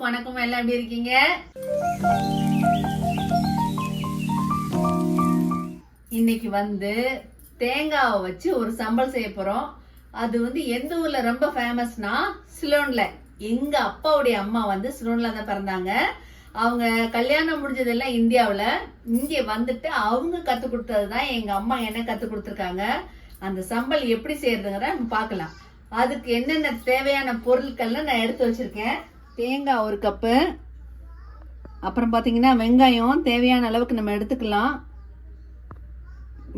வணக்கம். எல்லாம் எப்படி இருக்கீங்க? இன்னைக்கு தேங்காவை வச்சு ஒரு சம்பல் செய்ய போறோம். அது எந்த ஊர்ல ரொம்ப ஃபேமஸ்னா சிலோன்ல. எங்க அப்பாவுடைய அம்மா சிலோன்ல தான் பிறந்தாங்க. அவங்க கல்யாணம் முடிஞ்சதெல்லாம் இந்தியாவுல. இங்க அவங்க கத்து கொடுத்ததுதான் எங்க அம்மா என்ன கத்து கொடுத்துருக்காங்க. அந்த சம்பல் எப்படி செய்யறதுங்கிற பார்க்கலாம். அதுக்கு என்னென்ன தேவையான பொருட்கள்லாம் நான் எடுத்து வச்சிருக்கேன். தேங்காய் ஒரு கப்பு, அப்புறம் பார்த்தீங்கன்னா வெங்காயம் தேவையான அளவுக்கு நம்ம எடுத்துக்கலாம்.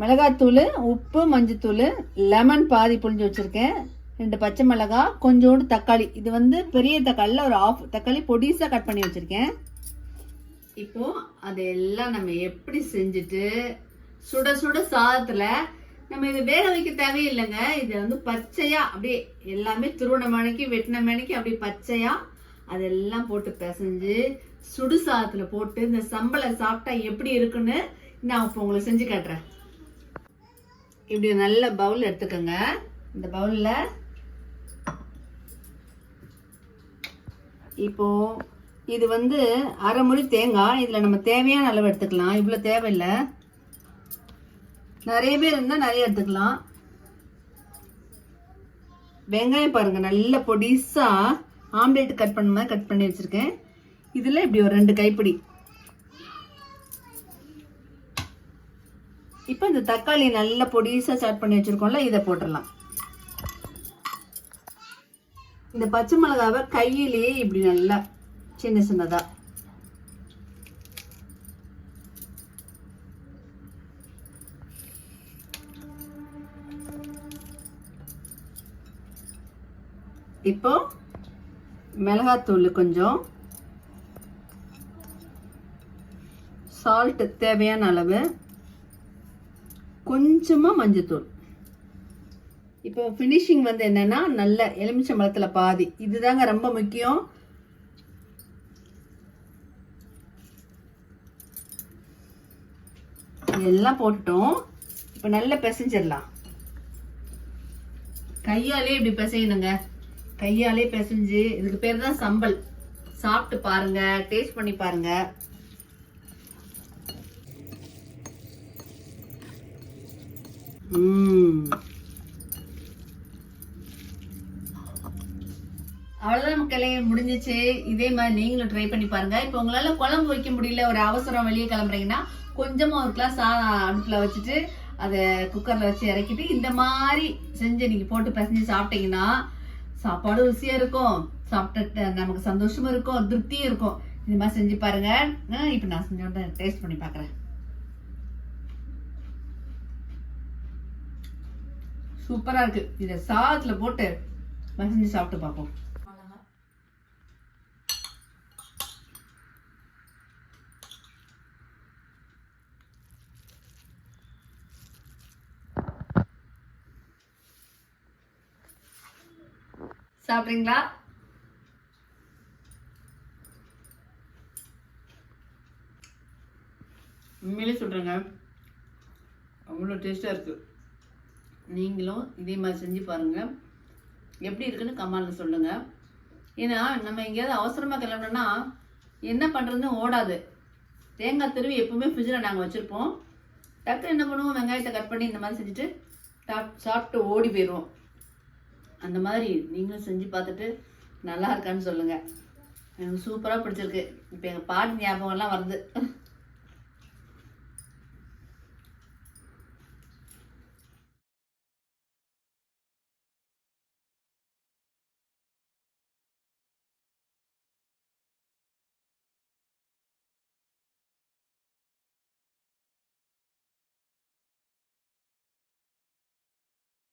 மிளகாத்தூள், உப்பு, மஞ்சத்தூள், லெமன் பாதி புழிஞ்சு வச்சிருக்கேன். 2 பச்சை மிளகாய், கொஞ்சோண்டு தக்காளி. இது பெரிய தக்காளியில் ஒரு 1/2 தக்காளி பொடிசாக கட் பண்ணி வச்சிருக்கேன். இப்போ அதெல்லாம் நம்ம எப்படி செஞ்சுட்டு சுட சுட சாதத்தில் நம்ம இது வேக வைக்க தேவையில்லைங்க. இது பச்சையா அப்படியே எல்லாமே துருவன மணிக்கு வெட்டின மணிக்கு அப்படியே பச்சையா அதெல்லாம் போட்டு பிசைஞ்சு சுடு சாதத்துல போட்டு இந்த சம்பளை சாப்பிட்டா எப்படி இருக்குன்னு நான் இப்போ உங்களுக்கு செஞ்சு காட்டுறேன். இப்படி நல்ல பவுல் எடுத்துக்கோங்க. இந்த பவுல்ல இப்போ இது 1/2 முடி தேங்காய். இதுல நம்ம தேவையான அளவு எடுத்துக்கலாம். இவ்வளவு தேவையில்லை, நிறைய பேர் இருந்தா நிறைய எடுத்துக்கலாம். வெங்காயம் பாருங்க, நல்ல பொடிசா ஆம்லேட் கட் பண்ண மாதிரி கட் பண்ணி வச்சிருக்கேன். இதுல இப்படி ஒரு 2 கைப்பிடி. இப்போ இந்த தக்காளி நல்ல பொடிசா சாட் பண்ணி வச்சிருக்கோம்ல, இதை போட்டுடலாம். இந்த பச்சை மிளகாவை கையிலேயே இப்படி நல்லா சின்ன சின்னதா இப்போ மிளகாத்தூள் கொஞ்சம், சால்ட் தேவையான அளவு, கொஞ்சமா மஞ்சத்தூள். இப்போ ஃபினிஷிங் என்னன்னா நல்ல எலுமிச்சம்பழத்துல பாதி. இதுதாங்க ரொம்ப முக்கியம். எல்லாம் போட்டுட்டோம். இப்போ நல்லா பிசைஞ்சிடலாம். கையாலே இப்படி பிசையணுங்க. கையாலே பிசைஞ்சு, இதுக்கு பேர் தான் சம்பல். சாப்பிட்டு பாருங்க, டேஸ்ட் பண்ணி பாருங்க. அவ்வளவுதான் மக்களே, முடிஞ்சிச்சு. இதே மாதிரி நீங்களும் ட்ரை பண்ணி பாருங்க. இப்போ உங்களால குழம்பு வைக்க முடியல, ஒரு அவசரம் வெளியே கிளம்புறீங்கன்னா கொஞ்சமா ஒரு கிளாஸ் அடுப்புல வச்சுட்டு அதை குக்கர்ல வச்சு இறக்கிட்டு இந்த மாதிரி செஞ்சு நீங்க போட்டு பிசைஞ்சு சாப்பிட்டீங்கன்னா சாப்பாடு ருசியா இருக்கும், சாப்பிட்டு நமக்கு சந்தோஷமும் இருக்கும், திருப்தியும் இருக்கும். இந்த மாதிரி செஞ்சு பாருங்க. இப்ப நான் செஞ்சோட டேஸ்ட் பண்ணி பாக்குறேன். சூப்பரா இருக்கு. இத சாதத்துல போட்டு பிசைஞ்சு சாப்பிட்டு பார்ப்போம். சாப்பிட்றீங்களா? உண்மையிலே சொல்றேங்க, அவ்வளோ டேஸ்டா இருக்கு. நீங்களும் இதே மாதிரி செஞ்சு பாருங்க. எப்படி இருக்குன்னு கமெண்ட்ல சொல்லுங்க. ஏன்னா நம்ம எங்கேயாவது அவசரமா கிளம்புனோம்னா என்ன பண்றதுன்னு ஓடாது. தேங்காய் துருவி எப்பவுமே ஃப்ரிட்ஜில் நாங்கள் வச்சிருப்போம். டக்கு என்ன பண்ணுவோம், வெங்காயத்தை கட் பண்ணி இந்த மாதிரி செஞ்சுட்டு சாப்பிட்டு ஓடி போயிடுவோம். அந்த மாதிரி நீங்களும் செஞ்சு பார்த்துட்டு நல்லா இருக்கான்னு சொல்லுங்க. எனக்கு சூப்பராக பிடிச்சிருக்கு. இப்போ எங்கள் பாட்டு ஞாபகம்லாம் வருது.